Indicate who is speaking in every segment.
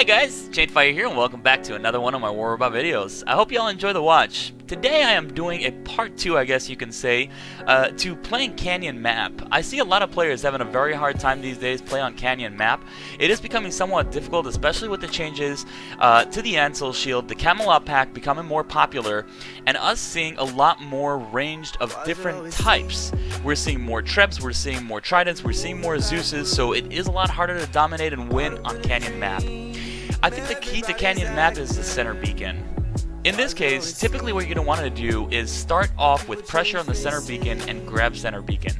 Speaker 1: guys, ChainFire here and welcome back to another one of my War Robot videos. I hope y'all enjoy the watch. Today I am doing a part 2, I guess you can say, to playing Canyon Map. I see a lot of players having a very hard time these days playing on Canyon Map. It is becoming somewhat difficult, especially with the changes to the Ansel Shield, the Camelot Pack becoming more popular, and us seeing a lot more ranged of different types. We're seeing more Trebs, we're seeing more Tridents, we're seeing more Zeuses, so it is a lot harder to dominate and win on Canyon Map. I think the key to Canyon Map is the center beacon. In this case, typically what you're going to want to do is start off with pressure on the center beacon and grab center beacon.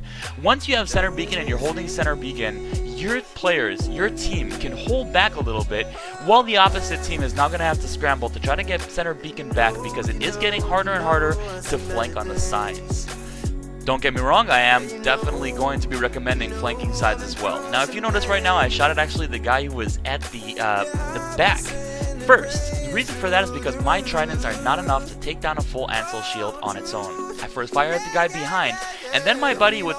Speaker 1: Once you have center beacon and you're holding center beacon, your players, your team can hold back a little bit while the opposite team is now going to have to scramble to try to get center beacon back because it is getting harder and harder to flank on the sides. Don't get me wrong, I am definitely going to be recommending flanking sides as well. Now, if you notice right now, I shot at actually the guy who was at the back first. The reason for that is because my Tridents are not enough to take down a full Ansel Shield on its own. I first fire at the guy behind, and then my buddy with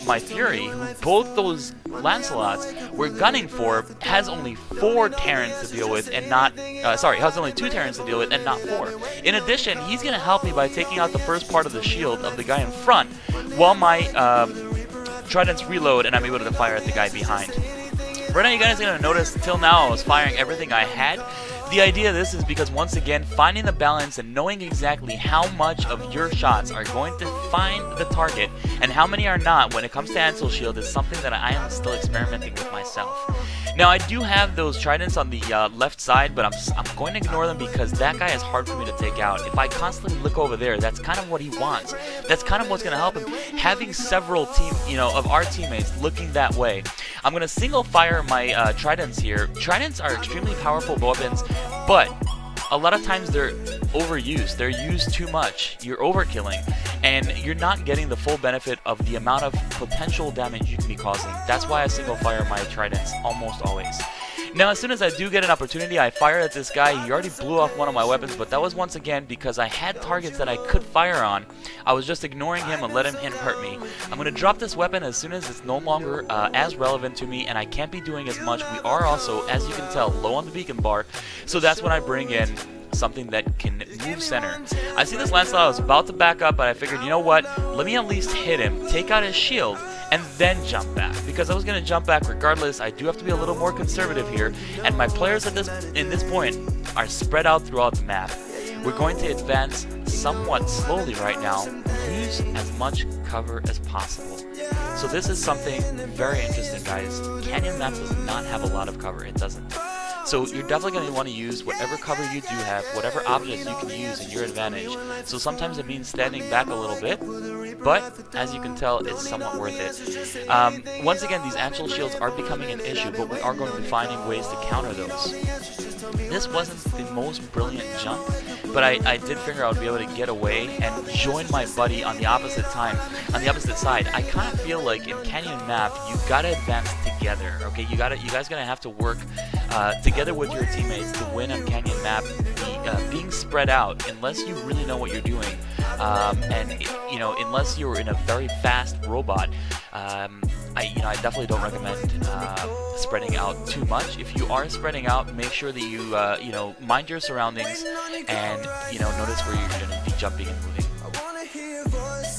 Speaker 1: my Fury, who both those Lancelots were gunning for, has only 4 Terrans to deal with and not, has only 2 Terrans to deal with and not 4. In addition, he's going to help me by taking out the first part of the shield of the guy in front while my Tridents reload and I'm able to fire at the guy behind. Right now you guys are going to notice till now I was firing everything I had. The idea of this is because, once again, finding the balance and knowing exactly how much of your shots are going to find the target and how many are not when it comes to Ansel Shield is something that I am still experimenting with myself. Now, I do have those Tridents on the left side, but I'm going to ignore them because that guy is hard for me to take out. If I constantly look over there, that's kind of what he wants. That's kind of what's going to help him. Having several of our teammates looking that way. I'm going to single fire my Tridents here. Tridents are extremely powerful weapons, but a lot of times they're overused. They're used too much. You're overkilling, and you're not getting the full benefit of the amount of potential damage you can be causing. That's why I single fire my Tridents almost always. Now, as soon as I do get an opportunity, I fire at this guy. He already blew off one of my weapons, but that was once again because I had targets that I could fire on. I was just ignoring him and letting him hurt me. I'm going to drop this weapon as soon as it's no longer as relevant to me, and I can't be doing as much. We are also, as you can tell, low on the beacon bar, so that's when I bring in something that can move center. I see this Lancelot, I was about to back up, but I figured, you know what, let me at least hit him, take out his shield, and then jump back. Because I was going to jump back regardless, I do have to be a little more conservative here, and my players in this point are spread out throughout the map. We're going to advance somewhat slowly right now, use as much cover as possible. So this is something very interesting, guys. Canyon Map does not have a lot of cover, it doesn't. So you're definitely going to want to use whatever cover you do have, whatever objects you can use in your advantage. So sometimes it means standing back a little bit, but as you can tell, it's somewhat worth it. Once again, these Ansel Shields are becoming an issue, but we are going to be finding ways to counter those. This wasn't the most brilliant jump, but I did figure I would be able to get away and join my buddy on the opposite side. I kind of feel like in Canyon Map, you gotta advance together. Okay, you guys gonna have to work together with your teammates to win on Canyon Map. Being spread out, unless you really know what you're doing, and unless you're in a very fast robot, I definitely don't recommend spreading out too much. If you are spreading out, make sure that you mind your surroundings and notice where you're going to be jumping and moving.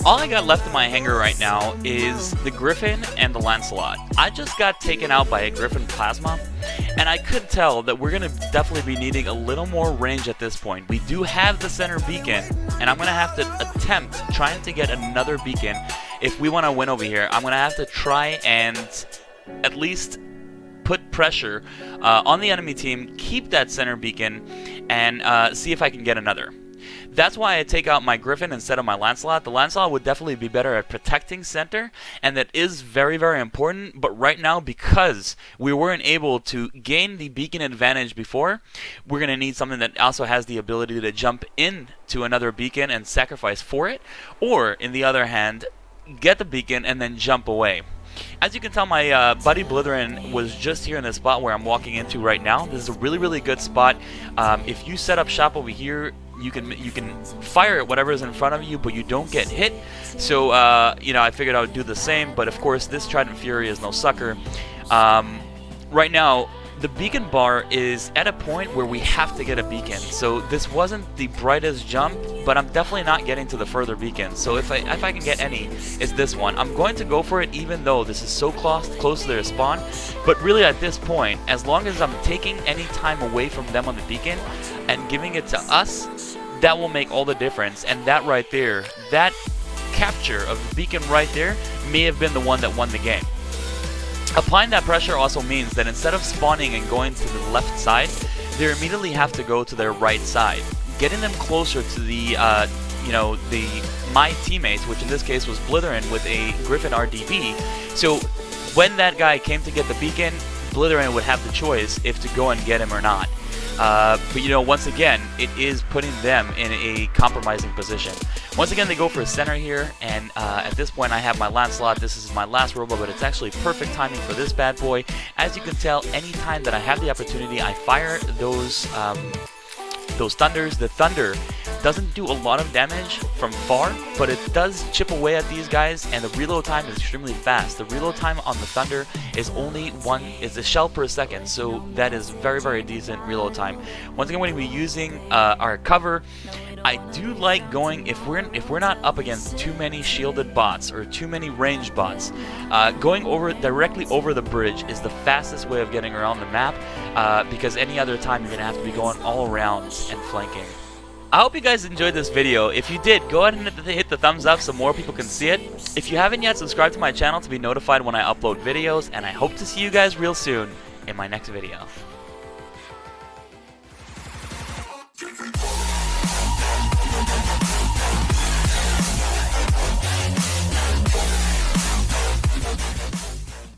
Speaker 1: All I got left in my hangar right now is the Griffin and the Lancelot. I just got taken out by a Griffin Plasma, and I could tell that we're going to definitely be needing a little more range at this point. We do have the center beacon, and I'm going to have to attempt trying to get another beacon if we want to win over here. I'm going to have to try and at least put pressure on the enemy team, keep that center beacon, and see if I can get another. That's why I take out my Griffin instead of my Lancelot. The Lancelot would definitely be better at protecting center, and that is very, very important. But right now, because we weren't able to gain the beacon advantage before, we're going to need something that also has the ability to jump into another beacon and sacrifice for it, or, in the other hand, get the beacon and then jump away. As you can tell, my buddy Blithering was just here in the spot where I'm walking into right now. This is a really, really good spot. If you set up shop over here, you can fire at whatever is in front of you, but you don't get hit. So I figured I would do the same. But of course, this Trident Fury is no sucker. Right now, the beacon bar is at a point where we have to get a beacon. So this wasn't the brightest jump, but I'm definitely not getting to the further beacon. So if I can get any, it's this one. I'm going to go for it even though this is so close to their spawn. But really at this point, as long as I'm taking any time away from them on the beacon and giving it to us, that will make all the difference. And that right there, that capture of the beacon right there may have been the one that won the game. Applying that pressure also means that instead of spawning and going to the left side, they immediately have to go to their right side, getting them closer to the, my teammates, which in this case was Blitherin with a Griffin RDB. So when that guy came to get the beacon, Blitherin would have the choice if to go and get him or not. But once again, it is putting them in a compromising position. Once again, they go for a center here, and at this point I have my Lancelot. This is my last robot, but it's actually perfect timing for this bad boy. As you can tell, anytime that I have the opportunity, I fire those thunders. The thunder doesn't do a lot of damage from far, but it does chip away at these guys, and the reload time is extremely fast. The reload time on the thunder is only a shell per second, so that is very, very decent reload time. Once again, when we're using our cover, I do like going, if we're not up against too many shielded bots or too many ranged bots, going directly over the bridge is the fastest way of getting around the map, because any other time you're gonna have to be going all around and flanking. I hope you guys enjoyed this video. If you did, go ahead and hit the thumbs up so more people can see it. If you haven't yet, subscribe to my channel to be notified when I upload videos, and I hope to see you guys real soon in my next video.